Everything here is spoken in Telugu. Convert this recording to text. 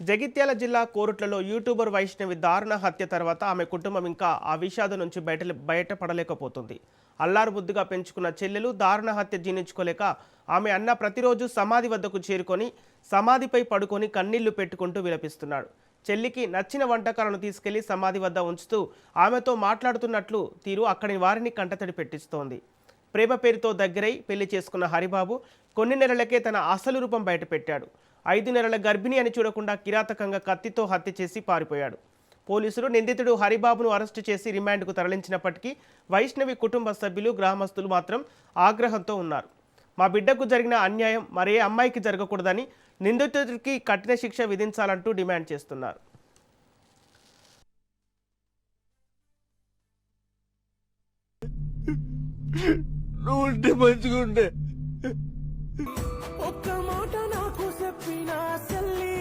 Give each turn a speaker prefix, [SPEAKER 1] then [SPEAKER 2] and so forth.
[SPEAKER 1] జగిత్యాల జిల్లా కోరుట్లలో యూట్యూబర్ వైష్ణవి దారుణ హత్య తర్వాత ఆమె కుటుంబం ఇంకా ఆ విషాదం నుంచి బయటపడలేకపోతుంది. అల్లారు బుద్ధిగా పెంచుకున్న చెల్లెలు దారుణ హత్య జీర్ణించుకోలేక ఆమె అన్న ప్రతిరోజు సమాధి వద్దకు చేరుకొని సమాధిపై పడుకొని కన్నీళ్లు పెట్టుకుంటూ విలపిస్తున్నాడు. చెల్లికి నచ్చిన వంటకాలను తీసుకెళ్లి సమాధి వద్ద ఉంచుతూ ఆమెతో మాట్లాడుతున్నట్లు తీరు అక్కడి వారిని కంటతడి పెట్టిస్తోంది. ప్రేమ పేరుతో దగ్గరై పెళ్లి చేసుకున్న హరిబాబు కొన్ని నెలలకే తన అసలు రూపం బయటపెట్టాడు. 5 నెలల గర్భిణి అని చూడకుండా కిరాతకంగా కత్తితో హత్య చేసి పారిపోయాడు. పోలీసులు నిందితుడు హరిబాబును అరెస్టు చేసి రిమాండ్కు తరలించినప్పటికీ వైష్ణవి కుటుంబ సభ్యులు గ్రామస్తులు మాత్రం ఆగ్రహంతో ఉన్నారు. మా బిడ్డకు జరిగిన అన్యాయం మరే అమ్మాయికి జరగకూడదని నిందితుడికి కఠిన శిక్ష విధించాలంటూ డిమాండ్ చేస్తున్నారు.
[SPEAKER 2] నువ్వుంటే మంచిగుండే.
[SPEAKER 3] ఒక్క మాట నాకు చెప్పినా చెల్లి